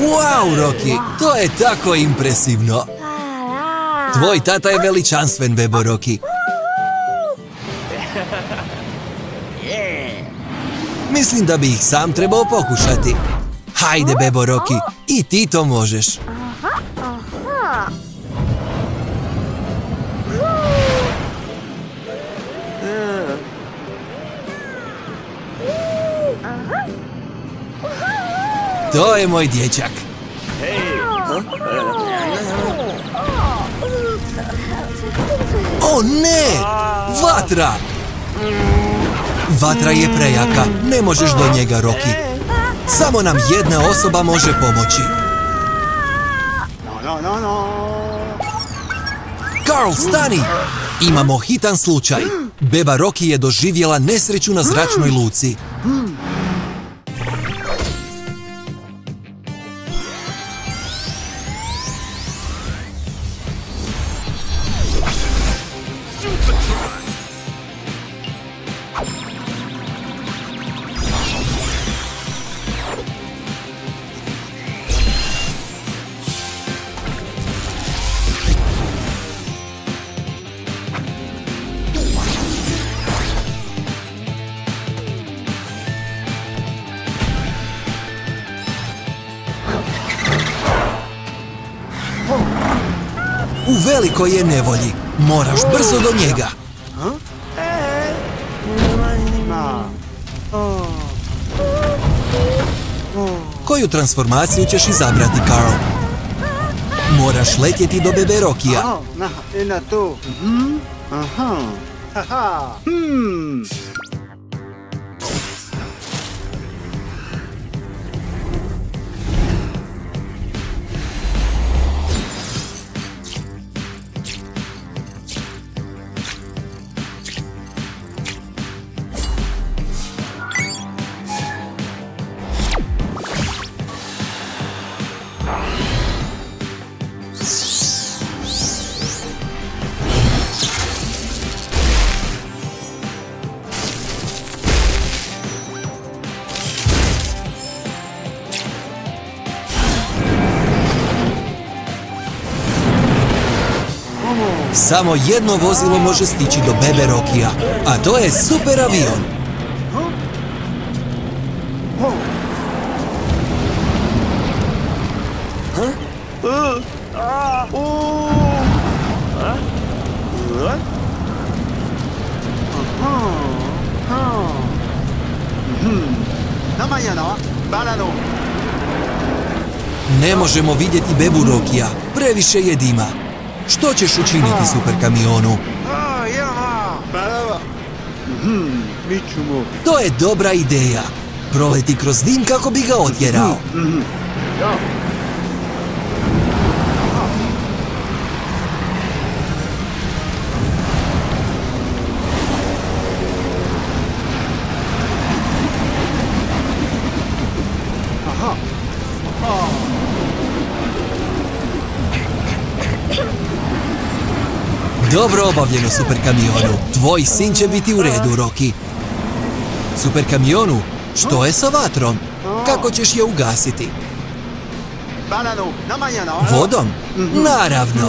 Wow, Rocky, to je tako impresivno. Tvoj tata je veličanstven, bebo Rocky. Mislim da bi ih sam trebao pokušati. Hajde, bebo Rocky, i ti to možeš. To je moj dječak. O ne! Vatra! Vatra je prejaka, ne možeš do njega, Rocky. Samo nam jedna osoba može pomoći. Carl, stani! Imamo hitan slučaj. Beba Rocky je doživjela nesreću na zračnoj luci. U velikoj je nevolji. Moraš brzo do njega. Koju transformaciju ćeš izabrati, Carl? Moraš letjeti do bebe Rockija. Samo jedno vozilo može stići do bebe Rockija, a to je super avion. Ne možemo vidjeti bebu Rockija, previše je dima. Što ćeš učiniti, super kamionu? To je dobra ideja. Proleti kroz dim kako bi ga otjerao. Dobro obavljeno, super kamionu. Tvoj sin će biti u redu, Rocky. Super kamionu, što je sa vatrom? Kako ćeš je ugasiti? Vodom? Naravno.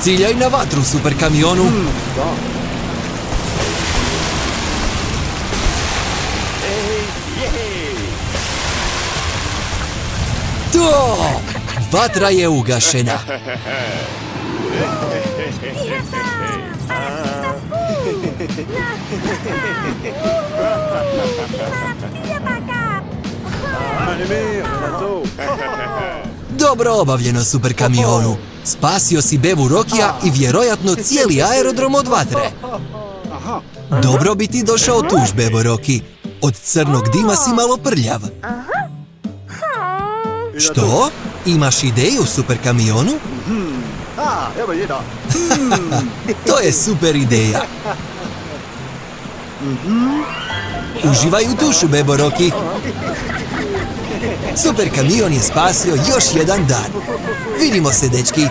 Ciljaj na vatru, super kamionu. To! Vatra je ugašena. Dobro obavljeno, super kamionu. Spasio si bebu Rockija i vjerojatno cijeli aerodrom od vatre. Dobro bi ti došao tuž, bebo Rocky. Od crnog dima si malo prljav. Što? Imaš ideju, super kamionu? To je super ideja. Uživaj u dušu, bebo Rocky. Super kamion je spasio još jedan dan. Vidimo se, dečki.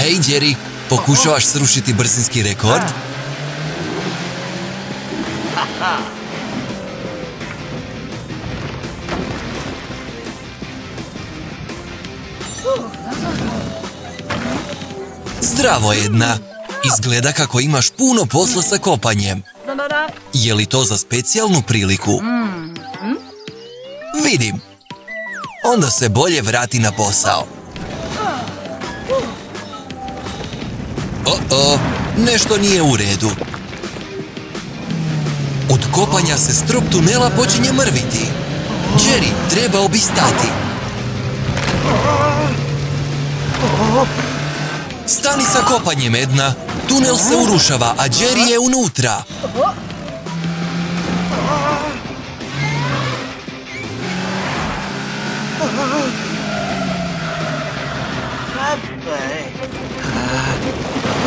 Hej, Jerry, pokušavaš srušiti brzinski rekord? Zdravo, Edna. Izgleda kako imaš puno posla sa kopanjem. Je li to za specijalnu priliku? Vidim. Onda se bolje vrati na posao. Nešto nije u redu. Od kopanja se strop tunela počinje mrviti. Jerry, trebao bi stati. Stani sa kopanjem, Edna. Tunel se urušava, a Jerry je unutra.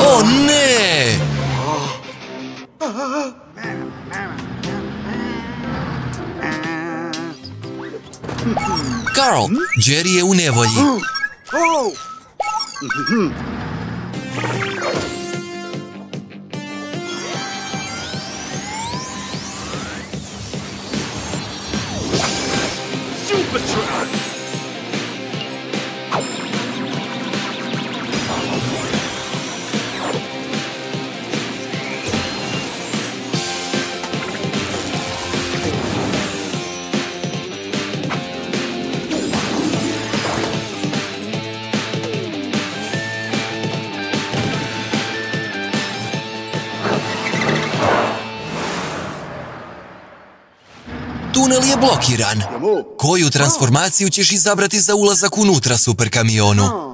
O ne! Carl, Jerry je u nevolji. Tunel je blokiran. Koju transformaciju ćeš izabrati za ulazak unutra superkamionu?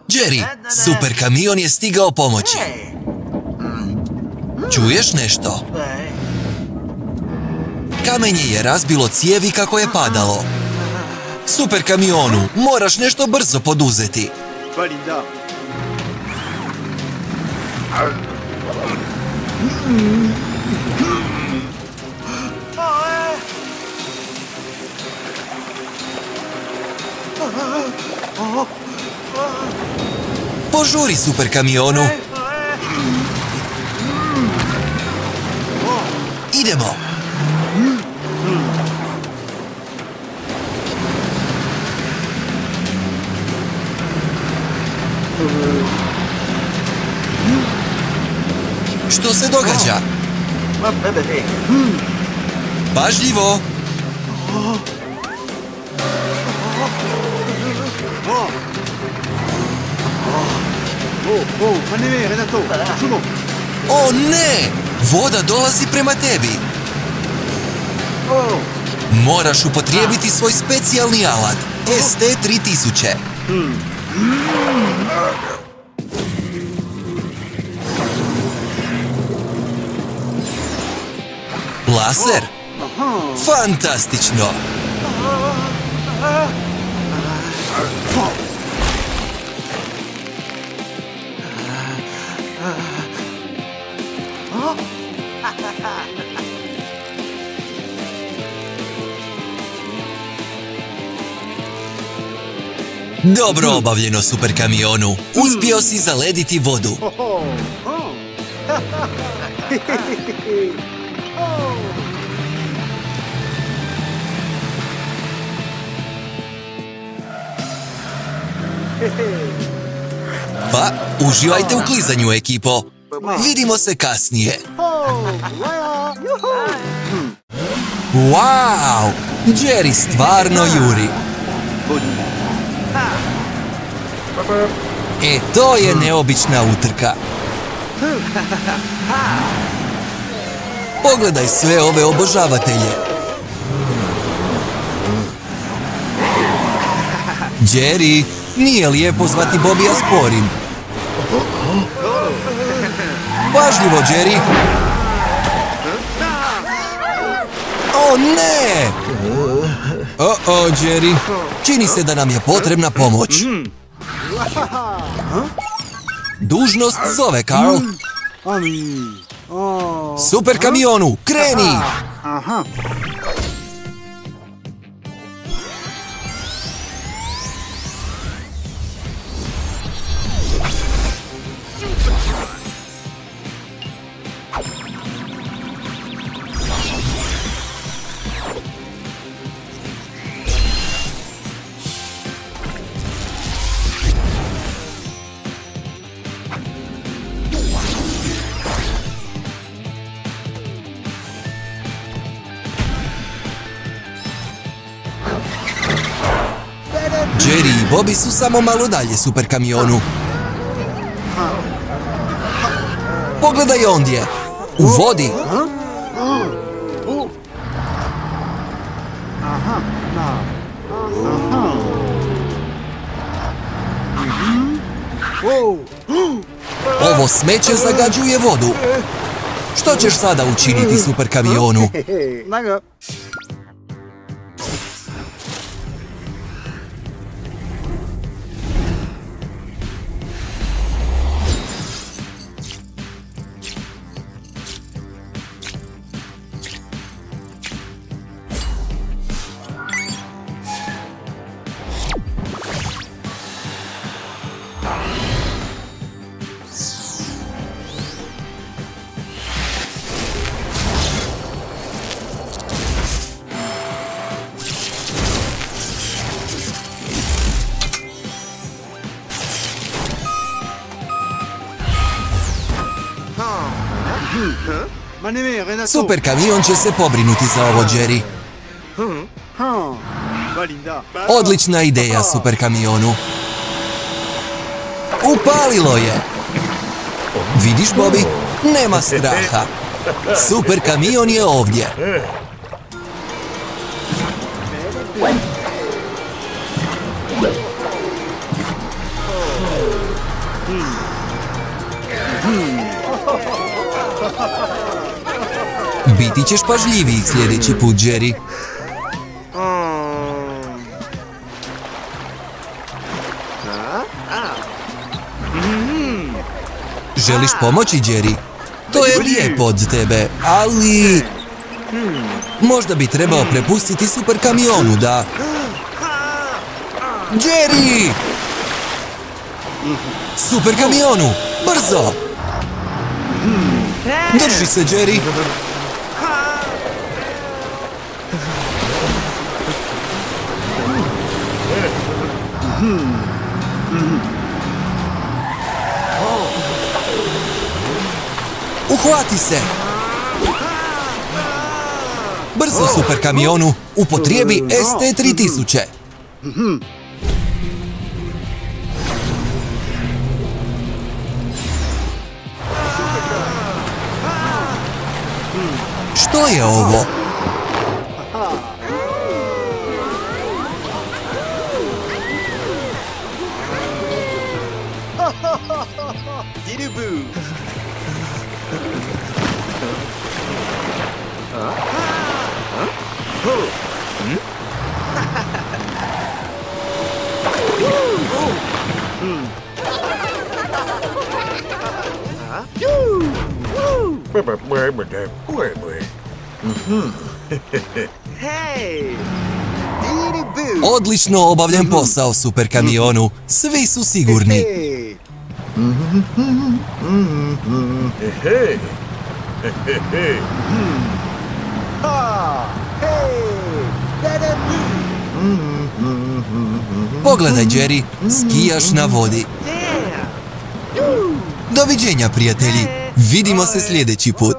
Jerry, superkamion je stigao pomoći. Čuješ nešto? Kamenje je razbilo cijevi kako je padalo. Superkamionu, moraš nešto brzo poduzeti. Požuri superkamionu. Idemo. Što se događa? Pažljivo. O ne! Voda dolazi prema tebi. Moraš upotrijebiti svoj specijalni alat, ST-3000. Laser? Fantastično! Dobro obavljeno, superkamionu. Uspio si zalediti vodu. Pa, uživajte u klizanju, ekipo. Vidimo se kasnije. Wow! Jerry stvarno juri. E, to je neobična utrka. Pogledaj sve ove obožavatelje. Jerry, nije lijepo zvati Bobija sporim. Pažljivo, Jerry. O, ne! O, Jerry. Čini se da nam je potrebna pomoć. Dužnost zove, Carl. Super kamionu, kreni! Jerry i Bobby su samo malo dalje super kamionu. Pogledaj ondje, u vodi. Ovo smeće zagađuje vodu. Što ćeš sada učiniti super kamionu? Super kamion će se pobrinuti za ovo, Jerry. Odlična ideja, super kamionu. Upalilo je. Vidiš, Bobby? Nema straha. Super kamion je ovdje. Biti ćeš pažljiviji sljedeći put, Jerry. Želiš pomoći, Jerry? To je lijepo od tebe, ali... možda bi trebao prepustiti super kamionu da... Jerry! Super kamionu, brzo! Drži se, Jerry! Uhvati se! Brzo, super kamionu, upotrijebi ST3000. Što je ovo? Odlično obavljen posao, super kamionu. Svi su sigurni. Pogledaj, Jerry, skijaš na vodi. Doviđenja, prijatelji. Vidimo se sljedeći put.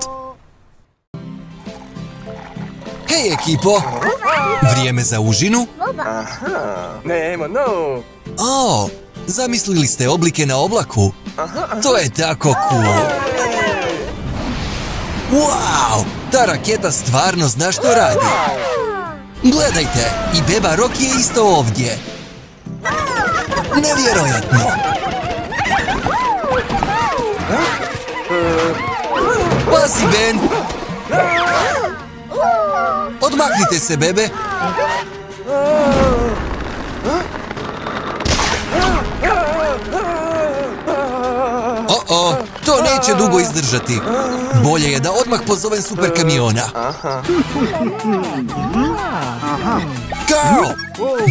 Hej, ekipo! Vrijeme za užinu? O, Zamislili ste oblike na oblaku? To je tako cool! Wow! Ta raketa stvarno zna što radi! Gledajte, i beba Rocky je isto ovdje! Nevjerojatno! Pazi, Ben! Odmaknite se, bebe! To neće dugo izdržati. Bolje je da odmah pozovem super kamiona. Carl!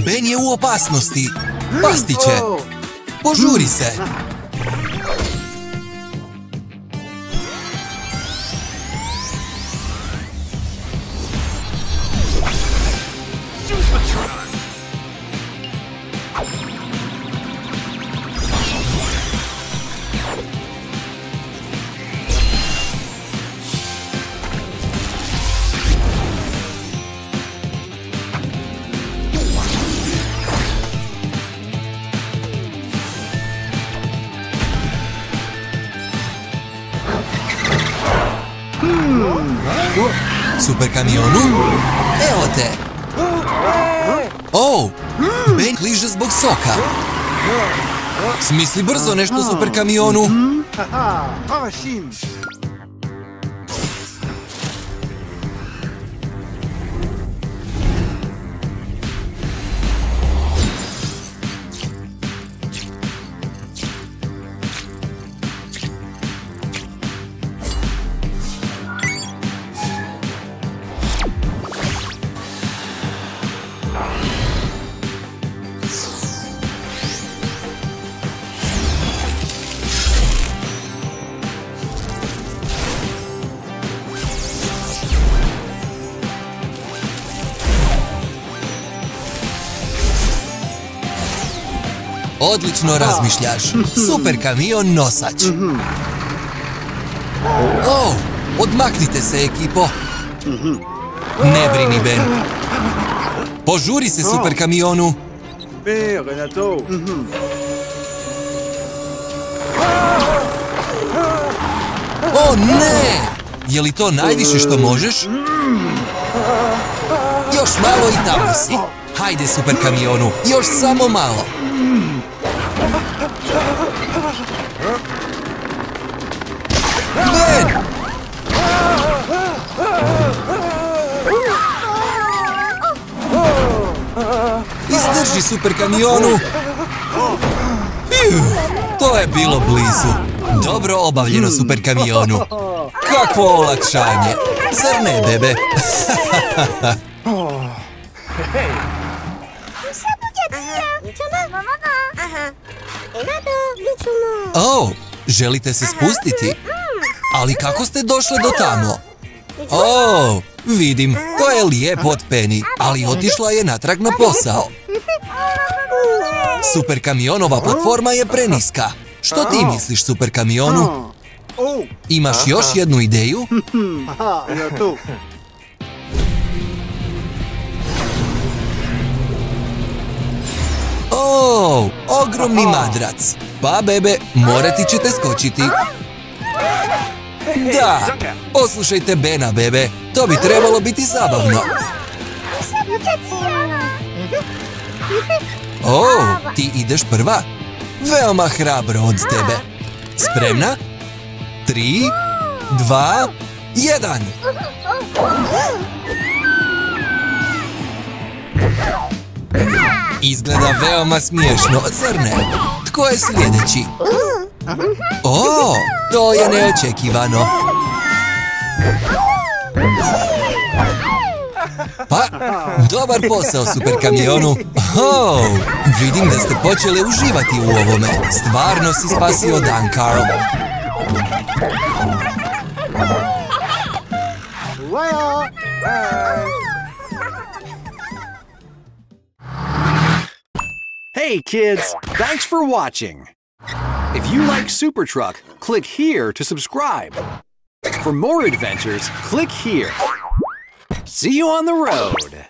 Ben je u opasnosti. Pasti će. Požuri se. Super kamionu? Evo te! Oh! Ben kliže zbog soka. Smisli brzo nešto, super kamionu. Odlično razmišljaš. Super kamion nosač. Oh, odmaknite se, ekipo. Ne brini, Ben. Požuri se, super kamionu. O ne! Je li to najviše što možeš? Još malo i tamo si. Hajde, super kamionu, još samo malo. Ben! Izdrži, super kamionu. To je bilo blizu. Dobro obavljeno, super kamionu. Kakvo olakšanje. Zar ne, bebe? Oh, želite se spustiti? Ali kako ste došli do tamo? Oh, vidim, to je lijepo od Penny, ali otišla je natrag na posao. Super kamionova platforma je preniska. Što ti misliš, super kamionu? Imaš još jednu ideju? Oh, ogromni madrac. Pa, bebe, morati ćete skočiti. Da, poslušajte Bena, bebe. To bi trebalo biti zabavno. Oh, ti ideš prva? Veoma hrabro od tebe. Spremna? 3, 2, 1. Izgleda veoma smiješno, zar ne? Tko je sljedeći? O, to je neočekivano. Pa, dobar posao, super kamionu. Oh, vidim da ste počeli uživati u ovome. Stvarno si spasio dan, Carl. Hey kids, thanks for watching. If you like Super Truck, click here to subscribe. For more adventures, click here. See you on the road.